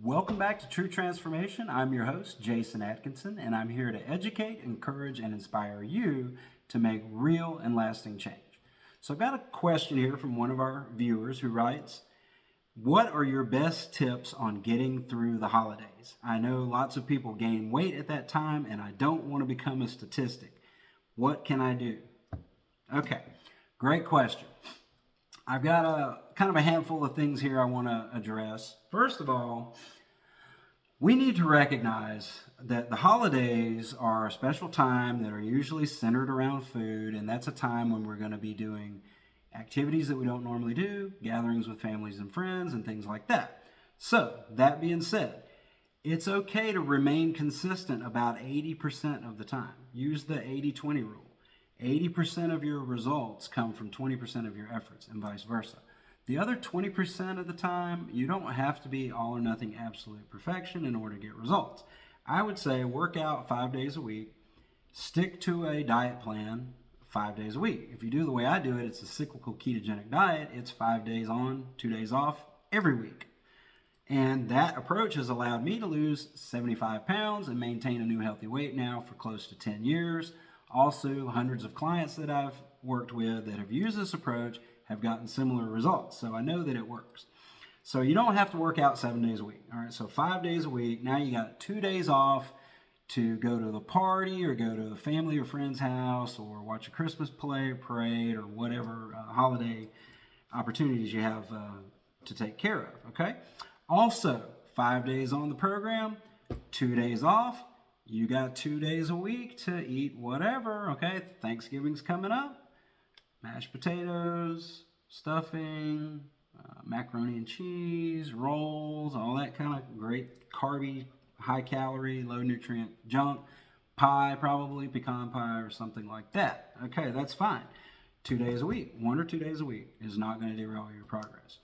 Welcome back to True Transformation. I'm your host, Jason Atkinson, and I'm here to educate, encourage, and inspire you to make real and lasting change. So I've got a question here from one of our viewers who writes, what are your best tips on getting through the holidays? I know lots of people gain weight at that time, and I don't want to become a statistic. What can I do? Okay, great question. I've got a kind of a handful of things here I want to address. First of all, we need to recognize that the holidays are a special time that are usually centered around food, and that's a time when we're going to be doing activities that we don't normally do, gatherings with families and friends, and things like that. So, that being said, it's okay to remain consistent about 80% of the time. Use the 80-20 rule. 80% of your results come from 20% of your efforts and vice versa. The other 20% of the time, you don't have to be all or nothing absolute perfection in order to get results. I would say work out 5 days a week, stick to a diet plan 5 days a week. If you do the way I do it, it's a cyclical ketogenic diet. It's 5 days on, 2 days off every week. And that approach has allowed me to lose 75 pounds and maintain a new healthy weight now for close to 10 years. Also, hundreds of clients that I've worked with that have used this approach have gotten similar results. So I know that it works. So you don't have to work out 7 days a week. All right, so 5 days a week. Now you got 2 days off to go to the party or go to a family or friend's house or watch a Christmas parade or whatever holiday opportunities you have to take care of, okay? Also, 5 days on the program, 2 days off. You got 2 days a week to eat whatever, okay? Thanksgiving's coming up. Mashed potatoes, stuffing, macaroni and cheese, rolls, all that kind of great carby, high calorie, low nutrient junk. Pie, probably, pecan pie or something like that. Okay, that's fine. 2 days a week, 1 or 2 days a week is not going to derail your progress.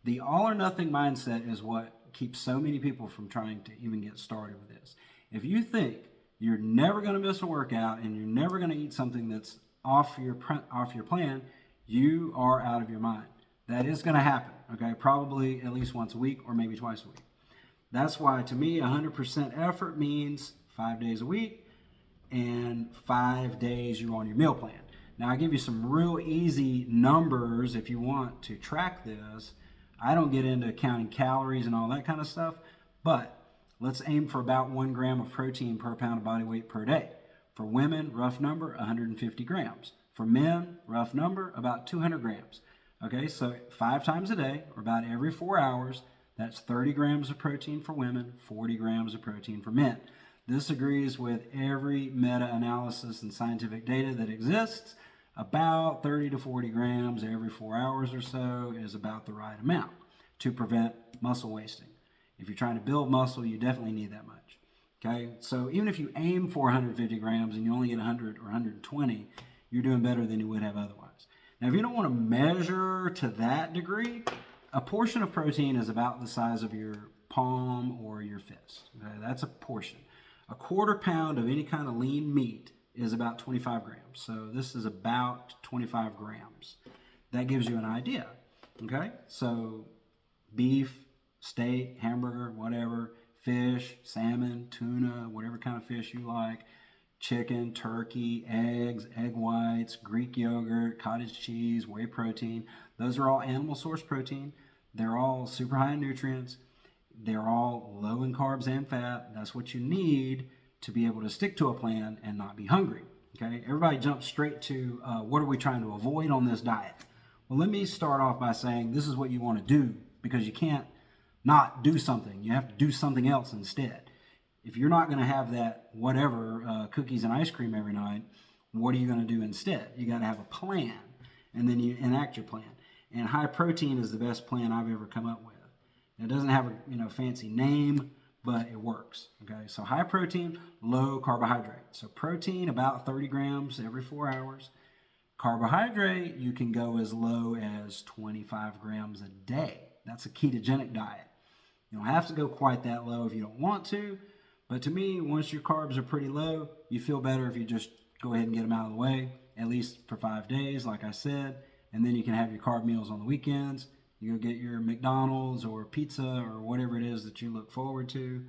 The all or nothing mindset is what keeps so many people from trying to even get started with this. If you think you're never going to miss a workout and you're never going to eat something that's off your plan, you are out of your mind. That is going to happen, okay? Probably at least once a week or maybe twice a week. That's why, to me, 100% effort means 5 days a week and 5 days you're on your meal plan. Now, I give you some real easy numbers if you want to track this. I don't get into counting calories and all that kind of stuff, but let's aim for about 1 gram of protein per pound of body weight per day. For women, rough number, 150 grams. For men, rough number, about 200 grams. Okay, so 5 times a day, or about every 4 hours, that's 30 grams of protein for women, 40 grams of protein for men. This agrees with every meta-analysis and scientific data that exists. About 30 to 40 grams every 4 hours or so is about the right amount to prevent muscle wasting. If you're trying to build muscle, you definitely need that much. Okay, so even if you aim for 150 grams and you only get 100 or 120, you're doing better than you would have otherwise. Now, if you don't want to measure to that degree, a portion of protein is about the size of your palm or your fist. Okay, that's a portion. A quarter pound of any kind of lean meat is about 25 grams. So this is about 25 grams. That gives you an idea. Okay, so beef, steak, hamburger, whatever, fish, salmon, tuna, whatever kind of fish you like, chicken, turkey, eggs, egg whites, Greek yogurt, cottage cheese, whey protein. Those are all animal source protein. They're all super high in nutrients. They're all low in carbs and fat. That's what you need to be able to stick to a plan and not be hungry. Okay, everybody jumps straight to what are we trying to avoid on this diet? Well, let me start off by saying this is what you want to do, because you can't not do something. You have to do something else instead. If you're not going to have that whatever cookies and ice cream every night, what are you going to do instead? You got to have a plan, and then you enact your plan. And high protein is the best plan I've ever come up with. It doesn't have a fancy name, but it works. Okay, so high protein, low carbohydrate. So protein about 30 grams every 4 hours. Carbohydrate, you can go as low as 25 grams a day. That's a ketogenic diet. You don't have to go quite that low if you don't want to, but to me, once your carbs are pretty low, you feel better if you just go ahead and get them out of the way, at least for 5 days, like I said, and then you can have your carb meals on the weekends. You go get your McDonald's or pizza or whatever it is that you look forward to.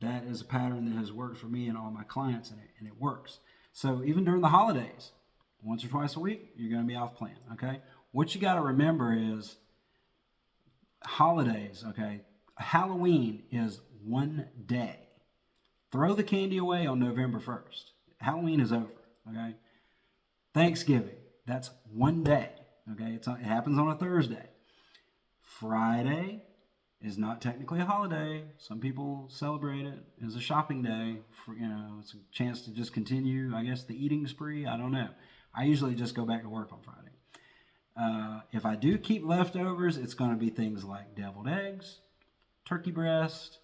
That is a pattern that has worked for me and all my clients, and it works. So even during the holidays, once or twice a week, you're going to be off plan, okay? What you got to remember is holidays, okay? Halloween is one day. Throw the candy away on November 1st. Halloween is over, okay? Thanksgiving, that's one day, okay? It happens on a Thursday. Friday is not technically a holiday. Some people celebrate it as a shopping day. It's a chance to just continue, I guess, the eating spree. I don't know. I usually just go back to work on Friday. If I do keep leftovers, it's going to be things like deviled eggs, turkey breast,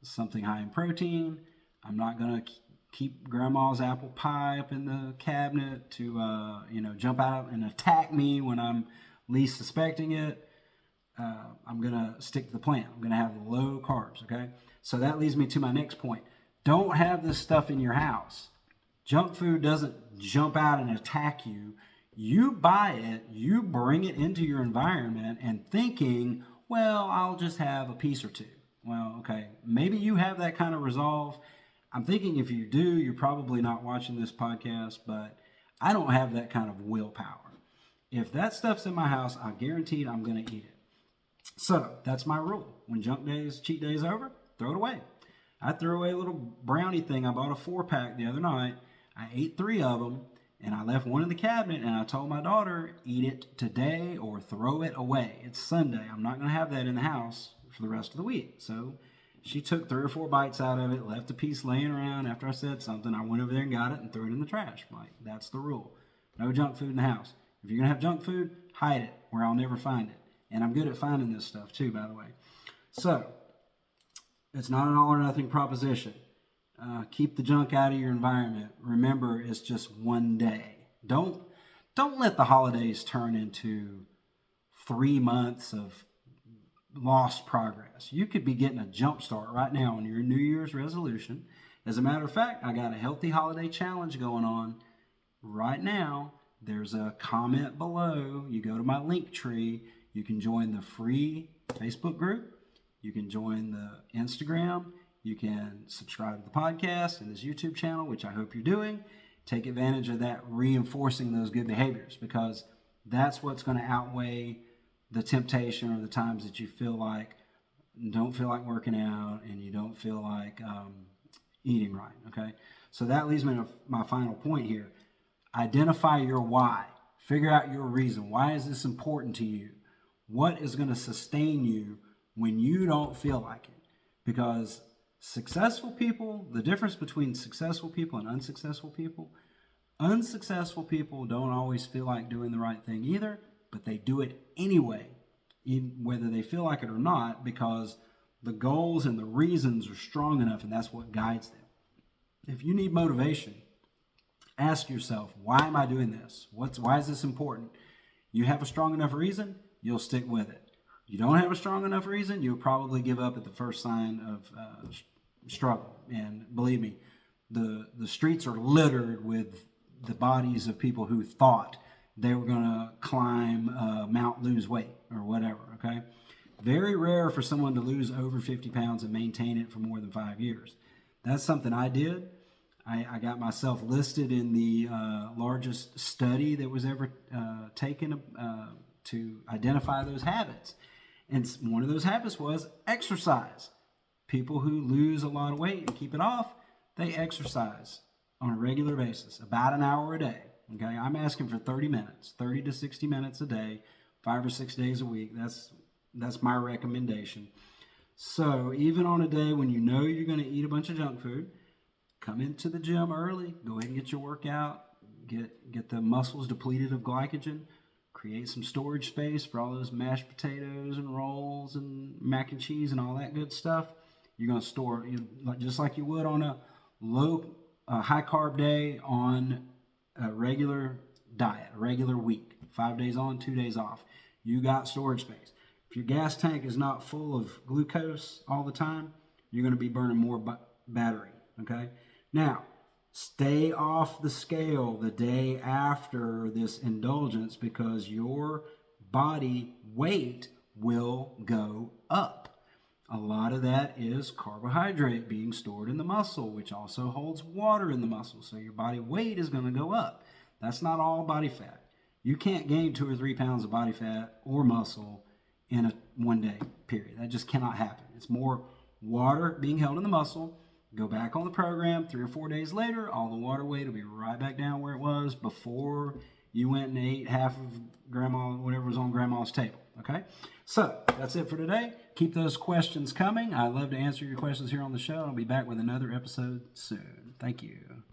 something high in protein. I'm not going to keep grandma's apple pie up in the cabinet to, jump out and attack me when I'm least suspecting it. I'm going to stick to the plan. I'm going to have low carbs, okay? So that leads me to my next point. Don't have this stuff in your house. Junk food doesn't jump out and attack you. You buy it, you bring it into your environment and thinking, well, I'll just have a piece or two. Well, okay, maybe you have that kind of resolve. I'm thinking if you do, you're probably not watching this podcast, but I don't have that kind of willpower. If that stuff's in my house, I guarantee I'm going to eat it. So that's my rule. When cheat day is over, throw it away. I threw away a little brownie thing. I bought a 4-pack the other night. I ate 3 of them, and I left one in the cabinet, and I told my daughter, eat it today or throw it away. It's Sunday. I'm not going to have that in the house for the rest of the week. So she took 3 or 4 bites out of it, left a piece laying around after I said something. I went over there and got it and threw it in the trash. Like, that's the rule. No junk food in the house. If you're going to have junk food, hide it where I'll never find it. And I'm good at finding this stuff too, by the way. So, it's not an all or nothing proposition. Keep the junk out of your environment. Remember, it's just one day. Don't let the holidays turn into 3 months of lost progress. You could be getting a jump start right now on your New Year's resolution. As a matter of fact, I got a healthy holiday challenge going on right now. There's a comment below. You go to my link tree. You can join the free Facebook group. You can join the Instagram. You can subscribe to the podcast and this YouTube channel, which I hope you're doing. Take advantage of that, reinforcing those good behaviors, because that's what's going to outweigh the temptation or the times that you don't feel like working out and you don't feel like eating right, okay? So that leads me to my final point here. Identify your why. Figure out your reason. Why is this important to you? What is going to sustain you when you don't feel like it? Because successful people, the difference between successful people and unsuccessful people don't always feel like doing the right thing either, but they do it anyway, whether they feel like it or not, because the goals and the reasons are strong enough, and that's what guides them. If you need motivation, ask yourself, why am I doing this? Why is this important? You have a strong enough reason, you'll stick with it. You don't have a strong enough reason, you'll probably give up at the first sign of struggle. And believe me, the streets are littered with the bodies of people who thought they were going to climb Mount lose weight or whatever, okay? Very rare for someone to lose over 50 pounds and maintain it for more than 5 years. That's something I did. I got myself listed in the largest study that was ever taken to identify those habits. And one of those habits was exercise. People who lose a lot of weight and keep it off, they exercise on a regular basis, about an hour a day. Okay, I'm asking for 30 minutes, 30 to 60 minutes a day, 5 or 6 days a week. That's my recommendation. So even on a day when you know you're going to eat a bunch of junk food, come into the gym early, go ahead and get your workout, get the muscles depleted of glycogen, create some storage space for all those mashed potatoes and rolls and mac and cheese and all that good stuff. You're going to store, just like you would on a high carb day on a regular diet, a regular week, 5 days on, 2 days off. You got storage space. If your gas tank is not full of glucose all the time, you're going to be burning more battery, okay? Now, stay off the scale the day after this indulgence, because your body weight will go up. A lot of that is carbohydrate being stored in the muscle, which also holds water in the muscle. So your body weight is going to go up. That's not all body fat. You can't gain 2 or 3 pounds of body fat or muscle in a 1 day period. That just cannot happen. It's more water being held in the muscle. Go back on the program 3 or 4 days later, all the water weight will be right back down where it was before you went and ate half of grandma, whatever was on grandma's table. Okay? So that's it for today. Keep those questions coming. I love to answer your questions here on the show. I'll be back with another episode soon. Thank you.